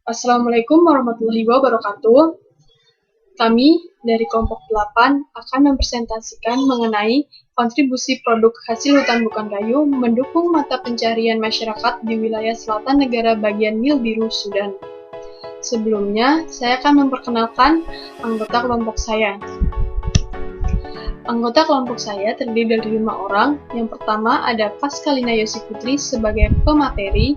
Assalamualaikum warahmatullahi wabarakatuh. Kami dari kelompok 8 akan mempresentasikan mengenai kontribusi produk hasil hutan bukan kayu mendukung mata pencaharian masyarakat di wilayah selatan negara bagian Nil Biru, Sudan. Sebelumnya, saya akan memperkenalkan anggota kelompok saya. Anggota kelompok saya terdiri dari 5 orang. Yang pertama ada Pascalina Yosi Putri sebagai pemateri,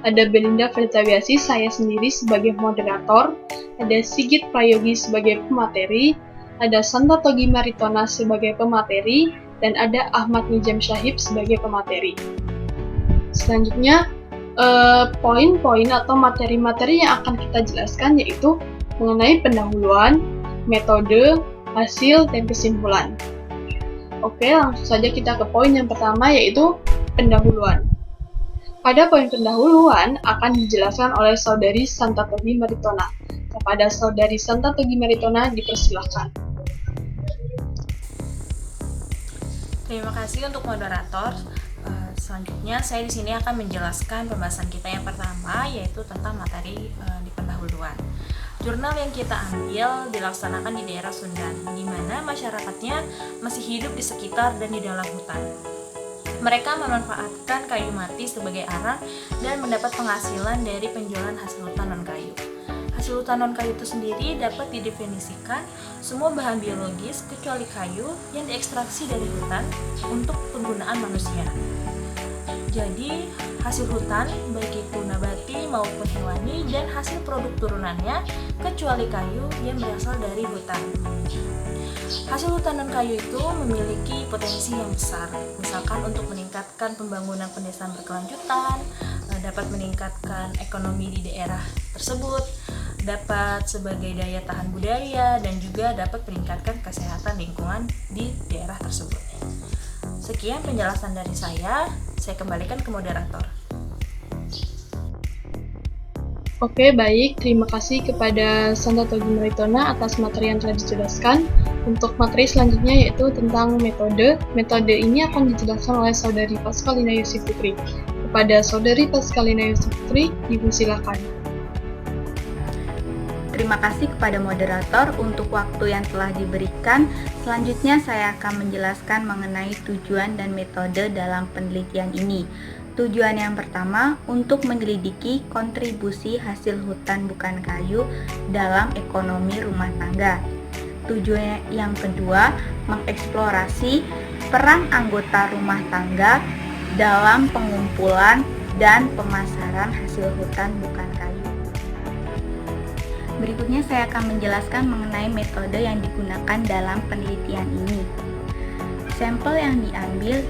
ada Belinda Vertawiasi, saya sendiri sebagai moderator, ada Sigit Prayogi sebagai pemateri, ada Santa Togi Maritona sebagai pemateri, dan ada Ahmad Nijam Syahib sebagai pemateri. Selanjutnya, poin-poin atau materi-materi yang akan kita jelaskan yaitu mengenai pendahuluan, metode, hasil, dan kesimpulan. Oke, langsung saja kita ke poin yang pertama yaitu pendahuluan. Pada poin pendahuluan akan dijelaskan oleh Saudari Santa Togi Maritona. Kepada Saudari Santa Togi Maritona dipersilakan. Terima kasih untuk moderator. Selanjutnya saya di sini akan menjelaskan pembahasan kita yang pertama yaitu tentang materi di pendahuluan. Jurnal yang kita ambil dilaksanakan di daerah Sundan, di mana masyarakatnya masih hidup di sekitar dan di dalam hutan. Mereka memanfaatkan kayu mati sebagai arang dan mendapat penghasilan dari penjualan hasil hutan non-kayu. Hasil hutan non-kayu itu sendiri dapat didefinisikan semua bahan biologis kecuali kayu yang diekstraksi dari hutan untuk penggunaan manusia. Jadi, hasil hutan, baik itu nabati maupun hewani, dan hasil produk turunannya, kecuali kayu yang berasal dari hutan. Hasil hutan non-kayu itu memiliki potensi yang besar, misalkan untuk meningkatkan pembangunan pedesaan berkelanjutan, dapat meningkatkan ekonomi di daerah tersebut, dapat sebagai daya tahan budaya, dan juga dapat meningkatkan kesehatan lingkungan di daerah tersebut. Sekian penjelasan dari saya kembalikan ke moderator. Oke, baik. Terima kasih kepada Santa Togi Maritona atas materi yang telah dijelaskan. Untuk materi selanjutnya yaitu tentang metode. Metode ini akan dijelaskan oleh Saudari Pascalina Yosi Putri. Kepada Saudari Pascalina Yosi Putri, dipersilakan. Terima kasih kepada moderator untuk waktu yang telah diberikan. Selanjutnya saya akan menjelaskan mengenai tujuan dan metode dalam penelitian ini. Tujuan yang pertama, untuk menyelidiki kontribusi hasil hutan bukan kayu dalam ekonomi rumah tangga. Tujuan yang kedua, mengeksplorasi peran anggota rumah tangga dalam pengumpulan dan pemasaran hasil hutan bukan kayu. Berikutnya saya akan menjelaskan mengenai metode yang digunakan dalam penelitian ini. Sampel yang diambil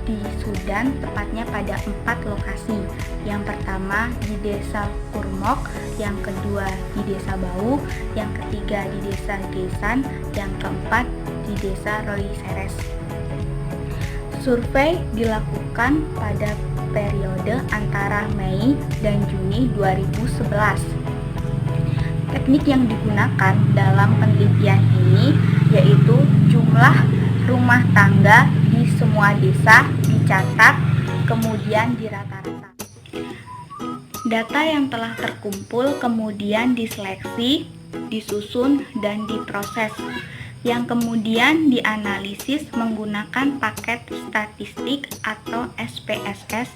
di Sudan tepatnya pada 4 lokasi. Yang pertama di Desa Kurmok, yang kedua di Desa Bau, yang ketiga di Desa Gesan, yang keempat di Desa Roiseres. Survei dilakukan pada periode antara Mei dan Juni 2011. Teknik yang digunakan dalam penelitian ini yaitu jumlah rumah tangga di semua desa dicatat, kemudian dirata-rata. Data yang telah terkumpul kemudian diseleksi, disusun, dan diproses, yang kemudian dianalisis menggunakan paket statistik atau SPSS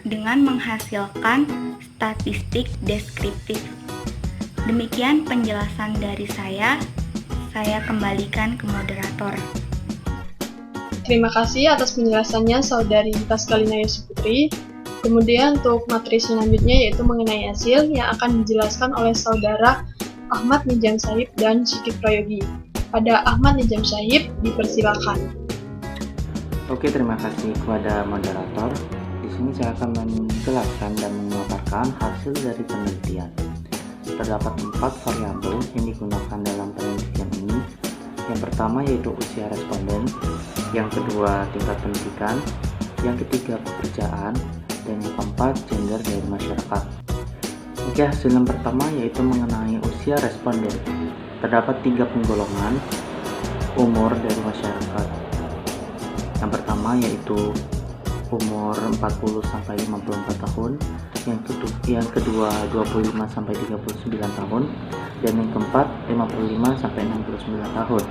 dengan menghasilkan statistik deskriptif. Demikian penjelasan dari saya kembalikan ke moderator. Terima kasih atas penjelasannya Saudari Pascalina Yosi Putri. Kemudian untuk materi selanjutnya yaitu mengenai hasil yang akan dijelaskan oleh Saudara Ahmad Nijam Syahib dan Sigit Prayogi. Pada Ahmad Nijam Syahib dipersilakan. Oke, terima kasih kepada moderator. Di sini saya akan menjelaskan dan memaparkan hasil dari penelitian. Terdapat 4 variabel yang digunakan dalam penelitian ini. Yang pertama yaitu usia responden, yang kedua tingkat pendidikan, yang ketiga pekerjaan, dan yang keempat gender dari masyarakat. Oke, hasil yang pertama yaitu mengenai usia responden. Terdapat 3 penggolongan umur dari masyarakat. Yang pertama yaitu umur 40-54 tahun, yang yang kedua 25-39 tahun, dan yang keempat 55-69 tahun.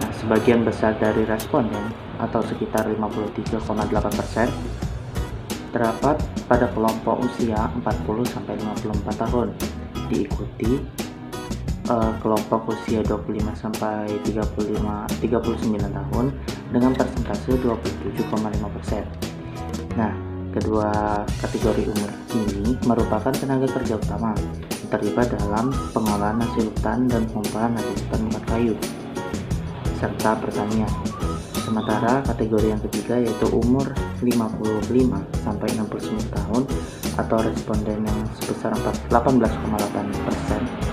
Nah, sebagian besar dari responden atau sekitar 53,8% terdapat pada kelompok usia 40-54 tahun, diikuti kelompok usia 25-39 tahun dengan persentase 27,5%. Nah, kedua kategori umur ini merupakan tenaga kerja utama yang terlibat dalam pengolahan hasil hutan dan pengumpulan hasil hutan bukan kayu serta pertanian. Sementara kategori yang ketiga yaitu umur 55-69 tahun atau responden yang sebesar 18,8%.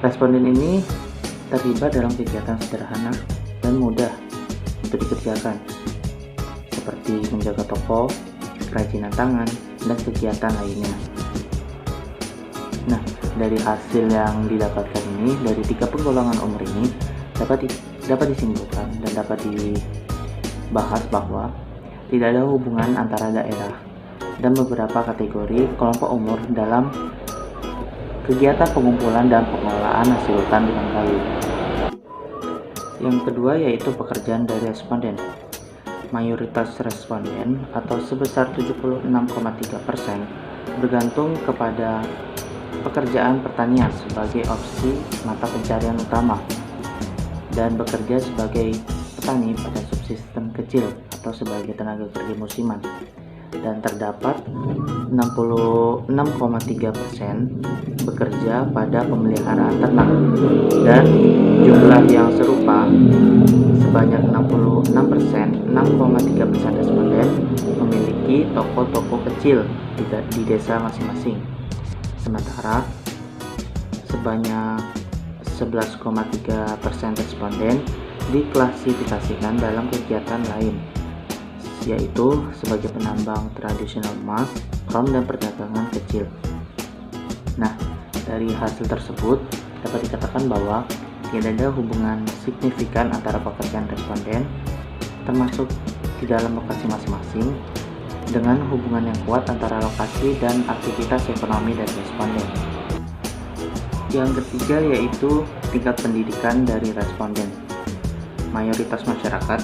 Responden ini terlibat dalam kegiatan sederhana dan mudah untuk dikerjakan, seperti menjaga toko, kerajinan tangan, dan kegiatan lainnya. Nah, dari hasil yang didapatkan ini, dari 3 penggolongan umur ini dapat disimpulkan dan dapat dibahas bahwa tidak ada hubungan antara daerah dan beberapa kategori kelompok umur dalam kegiatan pengumpulan dan pengelolaan hasil hutan dengan kayu. Yang kedua yaitu pekerjaan dari responden. Mayoritas responden atau sebesar 76,3% bergantung kepada pekerjaan pertanian sebagai opsi mata pencarian utama dan bekerja sebagai petani pada subsisten kecil atau sebagai tenaga kerja musiman. Dan terdapat 66,3% bekerja pada pemeliharaan ternak, dan jumlah yang serupa sebanyak 6,3% responden memiliki toko-toko kecil di desa masing-masing. Sementara sebanyak 11,3% responden diklasifikasikan dalam kegiatan lain, yaitu sebagai penambang tradisional emas, krom, dan perdagangan kecil. Nah, dari hasil tersebut dapat dikatakan bahwa tidak ada hubungan signifikan antara pekerjaan responden, termasuk di dalam lokasi masing-masing, dengan hubungan yang kuat antara lokasi dan aktivitas ekonomi dari responden. Yang ketiga yaitu tingkat pendidikan dari responden. Mayoritas masyarakat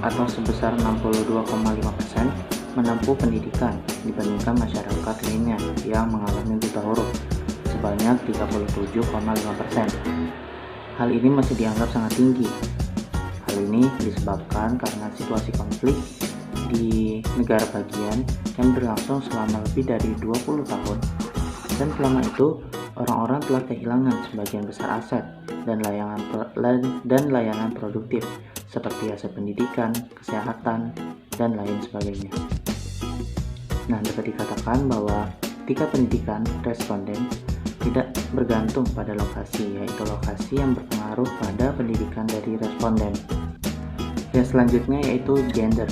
atau sebesar 62,5% menempuh pendidikan dibandingkan masyarakat lainnya yang mengalami buta huruf sebanyak 37,5%. Hal ini masih dianggap sangat tinggi. Hal ini disebabkan karena situasi konflik di negara bagian yang berlangsung selama lebih dari 20 tahun, dan selama itu orang-orang telah kehilangan sebagian besar aset dan layanan produktif seperti aset pendidikan, kesehatan, dan lain sebagainya. Nah, dapat dikatakan bahwa tingkat pendidikan responden tidak bergantung pada lokasi, yaitu lokasi yang berpengaruh pada pendidikan dari responden. Yang selanjutnya yaitu gender.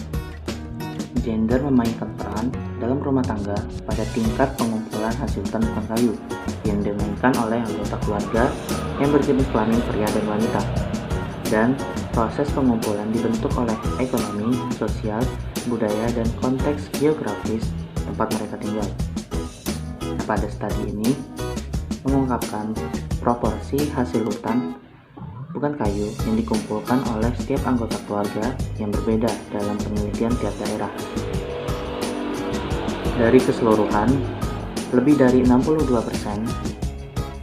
Gender memainkan peran dalam rumah tangga pada tingkat pengumpulan hasil hutan bukan kayu yang dimainkan oleh anggota keluarga yang berjenis kelamin pria dan wanita. Dan proses pengumpulan dibentuk oleh ekonomi, sosial, budaya, dan konteks geografis tempat mereka tinggal. Nah, pada studi ini mengungkapkan proporsi hasil hutan bukan kayu yang dikumpulkan oleh setiap anggota keluarga yang berbeda dalam penelitian tiap daerah. Dari keseluruhan, lebih dari 62%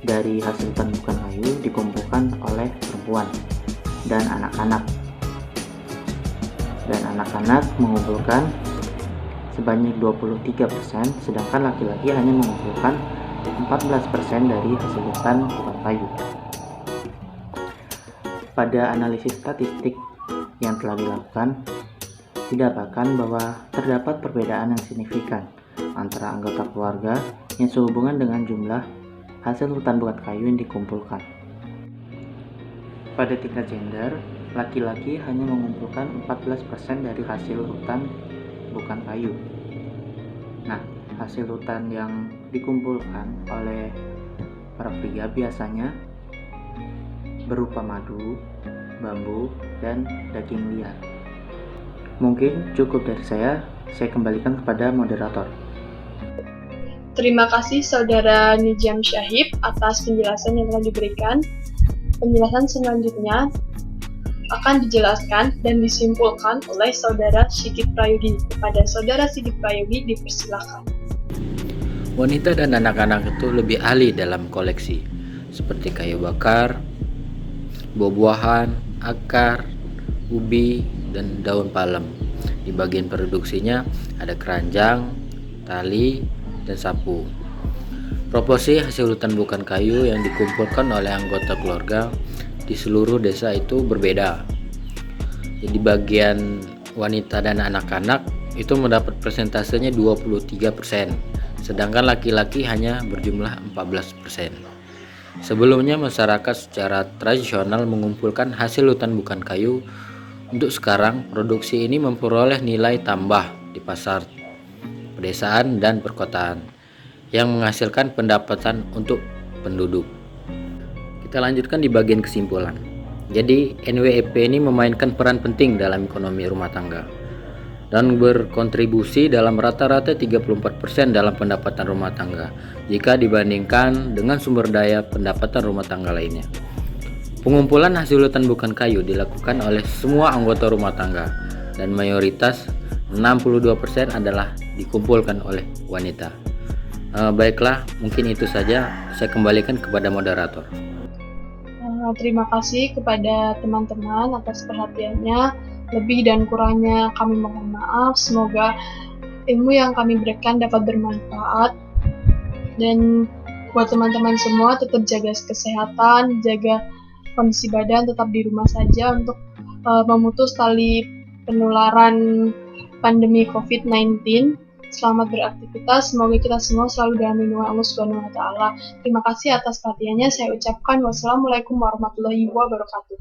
dari hasil hutan bukan kayu dikumpulkan oleh perempuan dan anak-anak. Dan anak-anak mengumpulkan sebanyak 23%, sedangkan laki-laki hanya mengumpulkan 14% dari hasil hutan bukan kayu. Pada analisis statistik yang telah dilakukan, didapatkan bahwa terdapat perbedaan yang signifikan antara anggota keluarga yang sehubungan dengan jumlah hasil hutan bukan kayu yang dikumpulkan. Pada tingkat gender, laki-laki hanya mengumpulkan 14% dari hasil hutan bukan kayu. Nah, hasil hutan yang dikumpulkan oleh para pria biasanya berupa madu, bambu, dan daging liar. Mungkin cukup dari saya kembalikan kepada moderator. Terima kasih Saudara Nijam Syahib atas penjelasan yang telah diberikan. Penjelasan selanjutnya akan dijelaskan dan disimpulkan oleh Saudara Sigit Prayogi. Kepada Saudara Sigit Prayogi dipersilakan. Wanita dan anak-anak itu lebih ahli dalam koleksi, seperti kayu bakar, buah-buahan, akar, ubi, dan daun palem. Di bagian produksinya ada keranjang, tali, dan sapu. Proporsi hasil hutan bukan kayu yang dikumpulkan oleh anggota keluarga di seluruh desa itu berbeda. Jadi bagian wanita dan anak-anak itu mendapat persentasenya 23%, sedangkan laki-laki hanya berjumlah 14%. Sebelumnya masyarakat secara tradisional mengumpulkan hasil hutan bukan kayu. Untuk sekarang, produksi ini memperoleh nilai tambah di pasar pedesaan dan perkotaan yang menghasilkan pendapatan untuk penduduk. Kita lanjutkan di bagian kesimpulan. Jadi NWEP ini memainkan peran penting dalam ekonomi rumah tangga dan berkontribusi dalam rata-rata 34% dalam pendapatan rumah tangga jika dibandingkan dengan sumber daya pendapatan rumah tangga lainnya. Pengumpulan hasil hutan bukan kayu dilakukan oleh semua anggota rumah tangga dan mayoritas 62% adalah dikumpulkan oleh wanita. Baiklah, mungkin itu saja. Saya kembalikan kepada moderator. Terima kasih kepada teman-teman atas perhatiannya. Lebih dan kurangnya kami mohon maaf. Semoga ilmu yang kami berikan dapat bermanfaat. Dan buat teman-teman semua tetap jaga kesehatan, jaga kondisi badan, tetap di rumah saja untuk memutus tali penularan pandemi COVID-19. Selamat beraktivitas, semoga kita semua selalu dalam lindungan Allah Subhanahu wa Ta'ala. Terima kasih atas perhatiannya. Saya ucapkan wassalamualaikum warahmatullahi wabarakatuh.